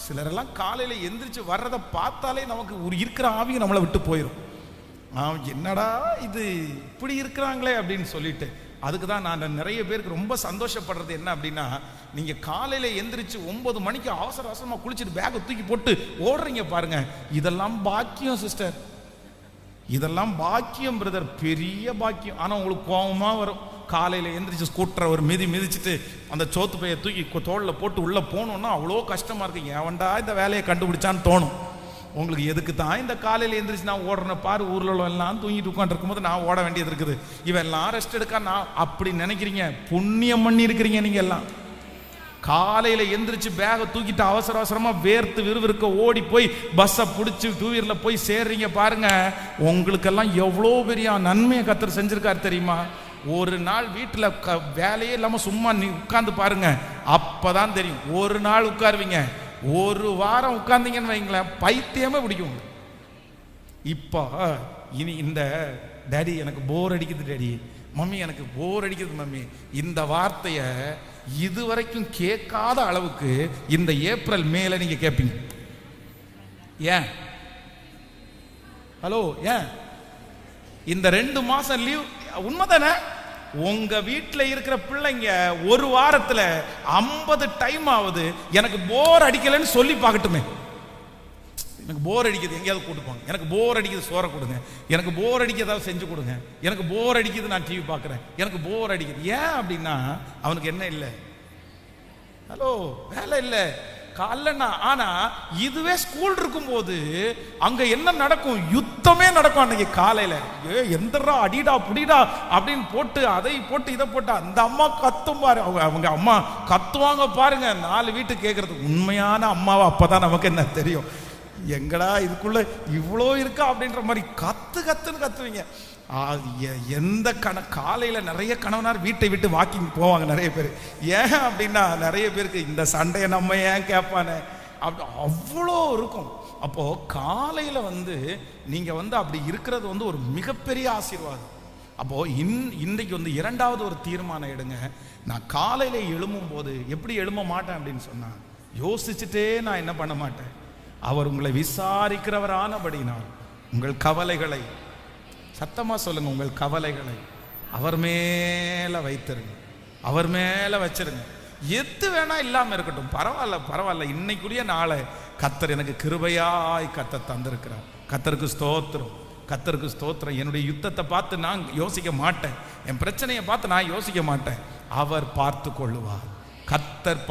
சிலரெல்லாம் காலையில் எந்திரிச்சு வர்றதை பார்த்தாலே நமக்கு ஒரு இருக்கிற ஆவியும் நம்மளை விட்டு போயிடும். என்னடா இது இப்படி இருக்கிறாங்களே அப்படின்னு சொல்லிட்டு, அதுக்கு தான் நான் நிறைய பேருக்கு ரொம்ப சந்தோஷப்படுறது என்ன அப்படின்னா, நீங்கள் காலையில் எந்திரிச்சு 9 மணிக்கு அவசர அவசரமாக குளிச்சுட்டு பேக்கை தூக்கி போட்டு ஓடுறீங்க பாருங்க, இதெல்லாம் பாக்கியம் சிஸ்டர், இதெல்லாம் பாக்கியம் பிரதர், பெரிய பாக்கியம். ஆனால் உங்களுக்கு கோபமாக வரும். காலையில் எந்திரிச்சு ஸ்கூட்டரை ஒரு மிதிச்சுட்டு அந்த சோத்து பையை தூக்கி தோளில் போட்டு உள்ளே போகணுன்னா அவ்வளோ கஷ்டமாக இருக்கு. ஏவன்டா இந்த வேலையை கண்டுபிடிச்சான்னு தோணும் உங்களுக்கு. எதுக்கு தான் இந்த காலையில் எந்திரிச்சு நான் ஓடுறேன் பாரு, ஊரில் எல்லாம் தூங்கிட்டு உட்காந்துருக்கும் போது நான் ஓட வேண்டியது இருக்குது, இவன் எல்லாம் ரெஸ்ட் எடுக்க நான் அப்படி நினைக்கிறீங்க. புண்ணியம் பண்ணி இருக்கிறீங்க நீங்கள் எல்லாம். காலையில் எந்திரிச்சு பேகை தூக்கிட்டு அவசர அவசரமாக வேர்த்து விறுவிறுக்க ஓடி போய் பஸ்ஸை பிடிச்சி 2 வீலரில் போய் சேர்றீங்க பாருங்க, உங்களுக்கெல்லாம் எவ்வளோ பெரிய நன்மையை கர்த்தர் செஞ்சிருக்காரு தெரியுமா? ஒரு நாள் வீட்டில் வேலையே இல்லாமல் சும்மா நீ உட்காந்து பாருங்க, அப்பதான் தெரியும். ஒரு நாள் உட்காருவீங்க, ஒரு வாரம் உட்கார்ந்தீங்கன்னு வைங்களேன், பைத்தியமே பிடிக்கும். இப்போ இனி இந்த டேடி எனக்கு போர் அடிக்குது, டேடி மம்மி எனக்கு போர் அடிக்குது மம்மி, இந்த வார்த்தையை இதுவரைக்கும் கேட்காத அளவுக்கு இந்த ஏப்ரல் மேல நீங்க கேட்பீங்க. ஏன்? ஹலோ, ஏன் இந்த 2 மாசம் லீவ்? உண்மைதானே? உங்க வீட்டில் இருக்கிற பிள்ளைங்க ஒரு வாரத்தில் 50 டைம் ஆகுது எனக்கு போர் அடிக்கலன்னு சொல்லி பார்க்கட்டுமே. எனக்கு போர் அடிக்குது, எங்கேயாவது கூட்டுப்பாங்க. எனக்கு போர் அடிக்குது, சோறை கொடுங்க. எனக்கு போர் அடிக்குது, ஏதாவது செஞ்சு கொடுங்க. எனக்கு போர் அடிக்குது, நான் டிவி பார்க்குறேன். எனக்கு போர் அடிக்குது. ஏன் அப்படின்னா அவனுக்கு என்ன இல்லை? ஹலோ, வேலை இல்லை, காலைலன்னா. ஆனா இதுவே ஸ்கூல் இருக்கும்போது அங்க என்ன நடக்கும்? யுத்தமே நடக்கும். அன்னைக்கு காலையில எந்தரா அடிடா புடிடா அப்படின்னு போட்டு அதை போட்டு இதை போட்டு அந்த அம்மா கத்தும் பாரு. அவங்க அம்மா கத்துவாங்க பாருங்க, 4 வீட்டு கேட்கறது. உண்மையான அம்மாவை அப்பதான் நமக்கு என்ன தெரியும், எங்கடா இதுக்குள்ள இவ்வளோ இருக்கா அப்படின்ற மாதிரி கத்துன்னு கத்துவீங்க. எந்த காலையில நிறைய கணவனார் வீட்டை விட்டு வாக்கிங் போவாங்க நிறைய பேர். ஏன் அப்படின்னா நிறைய பேருக்கு இந்த சண்டையை நம்ம ஏன் கேட்பானே அப்படி அவ்வளோ இருக்கும். அப்போ காலையில நீங்க அப்படி இருக்கிறது ஒரு மிகப்பெரிய ஆசீர்வாதம். அப்போ இன்றைக்கு 2வது ஒரு தீர்மானம் எடுங்க. நான் காலையில எழும்பும் போது எப்படி எழும்ப மாட்டேன் அப்படின்னு சொன்னா, யோசிச்சுட்டே நான் என்ன பண்ண மாட்டேன். அவர் உங்களை விசாரிக்கிறவரானபடினால் உங்கள் கவலைகளை, சத்தமா சொல்லுங்க, உங்கள் கவலைகளை அவர் மேல வைத்திருங்க, அவர் மேல வச்சிருங்க. எது வேணா இல்லாம இருக்கட்டும், பரவாயில்ல. இன்னைக்குரிய நாளை கர்த்தர் எனக்கு கிருபையாய் கர்த்தர் தந்திருக்கிறார். கர்த்தருக்கு ஸ்தோத்திரம். என்னுடைய யுத்தத்தை பார்த்து நான் யோசிக்க மாட்டேன், என் பிரச்சனையை பார்த்து நான் யோசிக்க மாட்டேன். அவர் பார்த்து கொள்ளுவார். கர்த்தர்